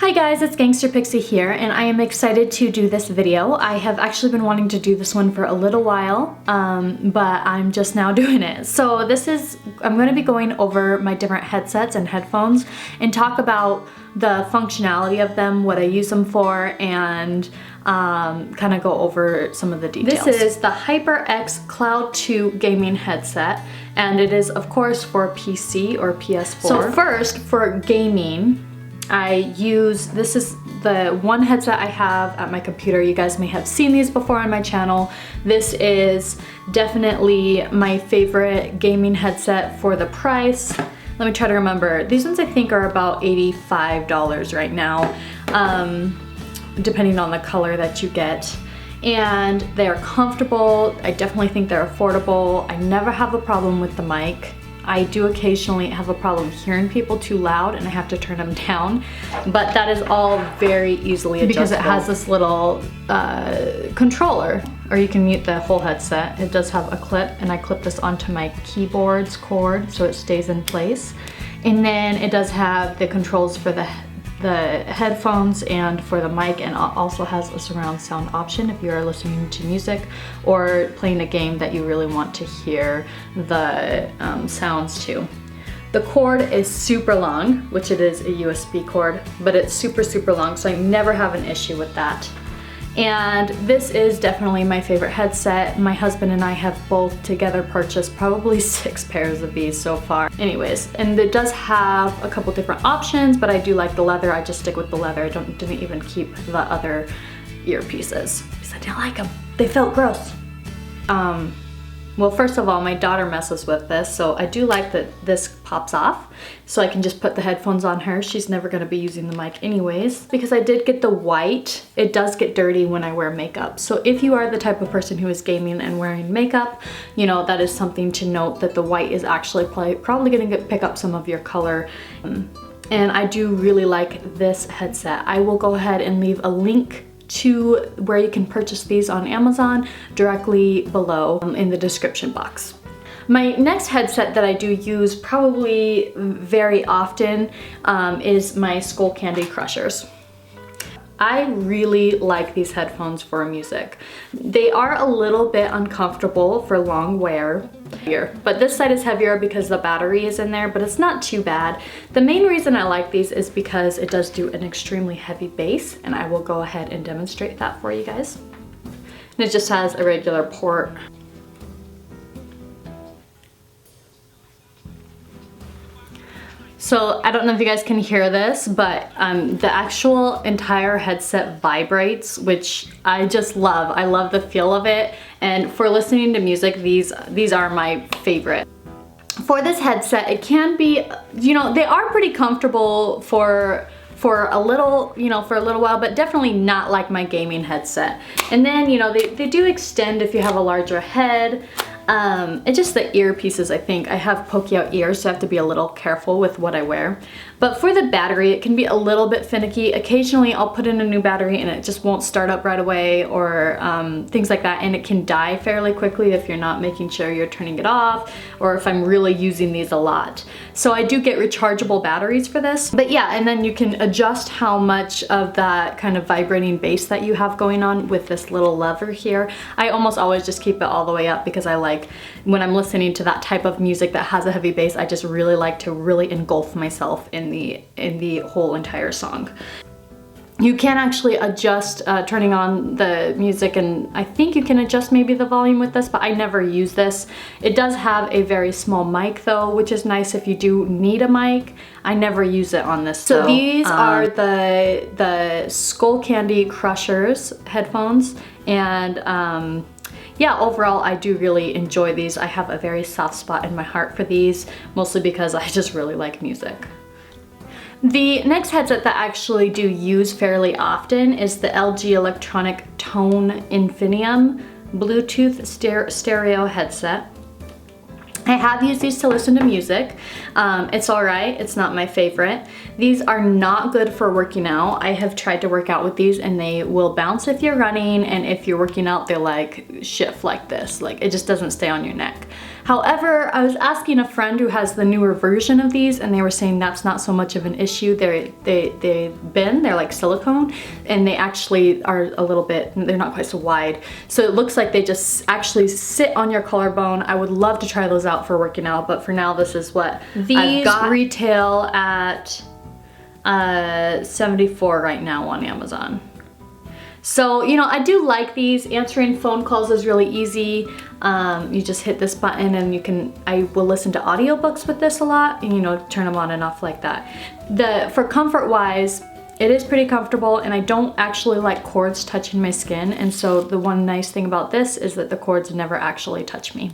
Hi guys, it's Gangster Pixie here, and I am excited to do this video. I have actually been wanting to do this one for a little while, but I'm just now doing it. So I'm going to be going over my different headsets and headphones and talk about the functionality of them, what I use them for, and kind of go over some of the details. This is the HyperX Cloud 2 gaming headset, and it is of course for PC or PS4. So first, for gaming, this is the one headset I have at my computer. You guys may have seen these before on my channel. This is definitely my favorite gaming headset for the price. Let me try to remember. These ones I think are about $85 right now, depending on the color that you get. And they're comfortable. I definitely think they're affordable. I never have a problem with the mic. I do occasionally have a problem hearing people too loud and I have to turn them down, but that is all very easily adjustable. Because it has this little controller, or you can mute the whole headset. It does have a clip, and I clip this onto my keyboard's cord so it stays in place. And then it does have the controls for the headphones and for the mic, and also has a surround sound option if you're listening to music or playing a game that you really want to hear the sounds too. The cord is super long, which it is a USB cord, but it's super long, so I never have an issue with that. And this is definitely my favorite headset. My husband and I have both together purchased probably 6 pairs of these so far. Anyways, and it does have a couple different options, but I do like the leather. I just stick with the leather. I didn't even keep the other earpieces because I didn't like them. They felt gross. Well, first of all, my daughter messes with this, so I do like that this pops off, so I can just put the headphones on her. She's never gonna be using the mic anyways. Because I did get the white, it does get dirty when I wear makeup. So if you are the type of person who is gaming and wearing makeup, you know, that is something to note, that the white is actually probably gonna pick up some of your color. And I do really like this headset. I will go ahead and leave a link to where you can purchase these on Amazon directly below in the description box. My next headset that I do use probably very often is my Skullcandy Crushers. I really like these headphones for music. They are a little bit uncomfortable for long wear, but this side is heavier because the battery is in there, but it's not too bad. The main reason I like these is because it does do an extremely heavy bass, and I will go ahead and demonstrate that for you guys. And it just has a regular port. So I don't know if you guys can hear this, but the actual entire headset vibrates, which I just love. I love the feel of it. And for listening to music, these are my favorite. For this headset, it can be, you know, they are pretty comfortable for a little, you know, for a little while, but definitely not like my gaming headset. And then, you know, they do extend if you have a larger head. It's just the earpieces, I think. I have pokey out ears, so I have to be a little careful with what I wear. But for the battery, it can be a little bit finicky. Occasionally I'll put in a new battery and it just won't start up right away, or things like that, and it can die fairly quickly if you're not making sure you're turning it off, or if I'm really using these a lot. So I do get rechargeable batteries for this. But yeah, and then you can adjust how much of that kind of vibrating bass that you have going on with this little lever here. I almost always just keep it all the way up because I like, when I'm listening to that type of music that has a heavy bass, I just really like to really engulf myself in the whole entire song. You can actually adjust turning on the music, and I think you can adjust maybe the volume with this, but I never use this. It does have a very small mic though, which is nice if you do need a mic. I never use it on this. So these are the Skullcandy Crushers headphones, and yeah, overall I do really enjoy these. I have a very soft spot in my heart for these, mostly because I just really like music. The next headset that I actually do use fairly often is the LG Electronic Tone Infinium Bluetooth stereo headset. I have used these to listen to music. It's alright, it's not my favorite. These are not good for working out. I have tried to work out with these and they will bounce if you're running, and if you're working out, they like shift like this. Like, it just doesn't stay on your neck. However, I was asking a friend who has the newer version of these, and they were saying that's not so much of an issue. They're like silicone, and they actually are a little bit, they're not quite so wide. So it looks like they just actually sit on your collarbone. I would love to try those out for working out, but for now this is what these retail at $74 right now on Amazon. So, you know, I do like these. Answering phone calls is really easy. You just hit this button and I will listen to audiobooks with this a lot, and, you know, turn them on and off like that. For comfort wise, it is pretty comfortable, and I don't actually like cords touching my skin. And so the one nice thing about this is that the cords never actually touch me.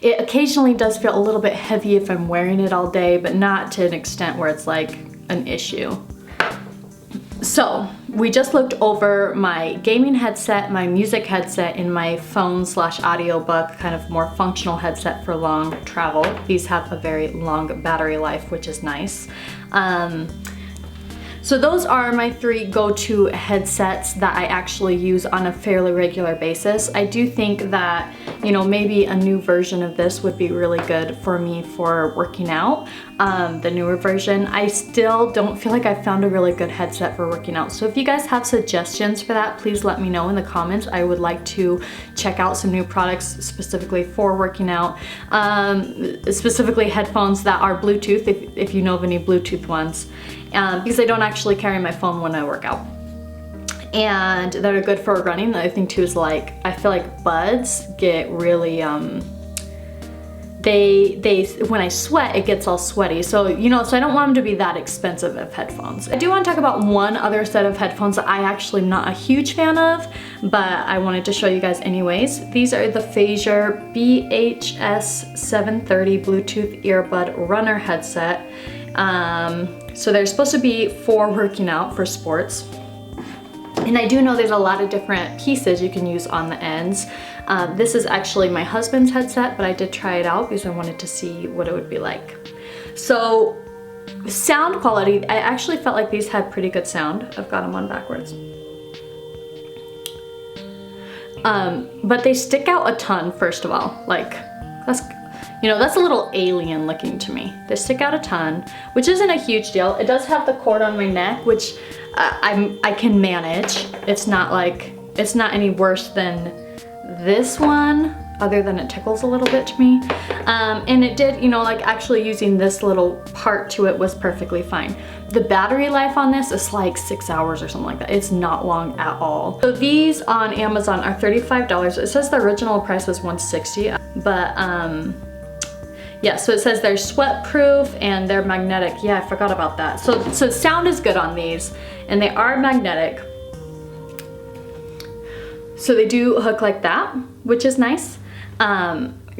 It occasionally does feel a little bit heavy if I'm wearing it all day, but not to an extent where it's like an issue. So we just looked over my gaming headset, my music headset, and my phone / audiobook, kind of more functional headset for long travel. These have a very long battery life, which is nice. So those are my 3 go-to headsets that I actually use on a fairly regular basis. I do think that, you know, maybe a new version of this would be really good for me for working out. The newer version. I still don't feel like I found a really good headset for working out. So if you guys have suggestions for that, please let me know in the comments. I would like to check out some new products specifically for working out. Specifically headphones that are Bluetooth, if you know of any Bluetooth ones. Because I don't actually carry my phone when I work out. And that are good for running. The other thing too is, like, I feel like buds get really, when I sweat, it gets all sweaty. So, you know, so I don't want them to be that expensive of headphones. I do want to talk about one other set of headphones that I actually am not a huge fan of, but I wanted to show you guys anyways. These are the Phaser BHS730 Bluetooth earbud runner headset. So they're supposed to be for working out, for sports. And I do know there's a lot of different pieces you can use on the ends. This is actually my husband's headset, but I did try it out because I wanted to see what it would be like. So sound quality, I actually felt like these had pretty good sound. I've got them on backwards. But they stick out a ton, first of all. Like, that's, you know, that's a little alien looking to me. They stick out a ton, which isn't a huge deal. It does have the cord on my neck, which I can manage. It's not any worse than this one, other than it tickles a little bit to me. And it did, you know, like actually using this little part to it was perfectly fine. The battery life on this is like 6 hours or something like that. It's not long at all. So these on Amazon are $35. It says the original price was $160, but yeah, so it says they're sweat proof and they're magnetic. Yeah, I forgot about that. So sound is good on these, and they are magnetic. So they do hook like that, which is nice.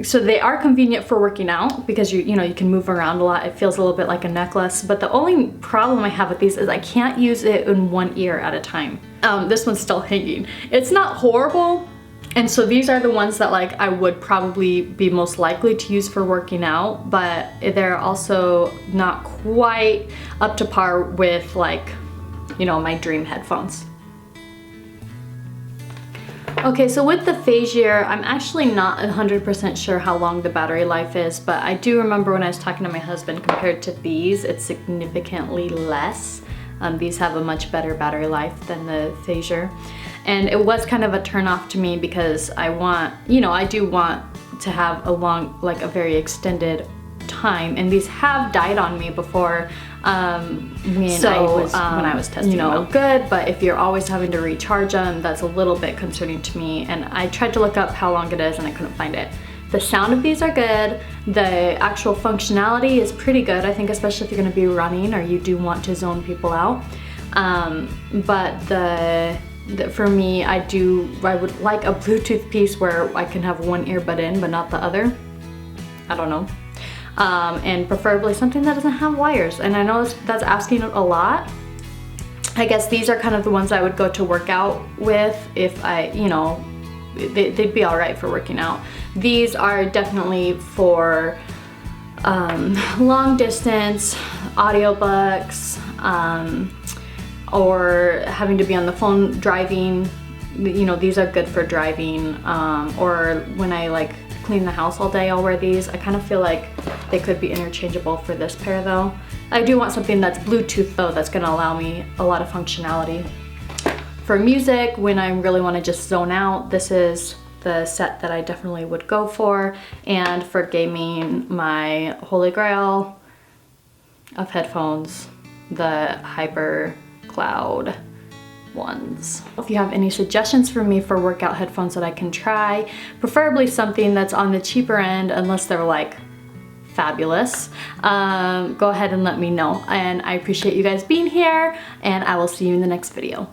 So they are convenient for working out because you know, you can move around a lot. It feels a little bit like a necklace, but the only problem I have with these is I can't use it in one ear at a time. This one's still hanging. It's not horrible. And so these are the ones that, like, I would probably be most likely to use for working out, but they're also not quite up to par with, like, you know, my dream headphones. Okay, so with the Phaser, I'm actually not 100% sure how long the battery life is, but I do remember when I was talking to my husband, compared to these, it's significantly less. These have a much better battery life than the Phaser. And it was kind of a turn off to me because I want, you know, I do want to have a long, like a very extended time, and these have died on me before when I was testing, you know, good, but if you're always having to recharge them, that's a little bit concerning to me. And I tried to look up how long it is and I couldn't find it. The sound of these are good. The actual functionality is pretty good, I think, especially if you're going to be running or you do want to zone people out. But for me, I would like a Bluetooth piece where I can have one earbud in but not the other. I don't know. And preferably something that doesn't have wires. And I know that's asking a lot. I guess these are kind of the ones I would go to work out with if I, you know, they'd be all right for working out. These are definitely for long distance, audiobooks, or having to be on the phone driving. You know, these are good for driving, or when I like clean the house all day, I'll wear these. I kind of feel like they could be interchangeable for this pair though. I do want something that's Bluetooth though, that's gonna allow me a lot of functionality. For music, when I really wanna just zone out, this is the set that I definitely would go for. And for gaming, my holy grail of headphones, the HyperCloud ones. If you have any suggestions for me for workout headphones that I can try, preferably something that's on the cheaper end unless they're like fabulous, go ahead and let me know. And I appreciate you guys being here, and I will see you in the next video.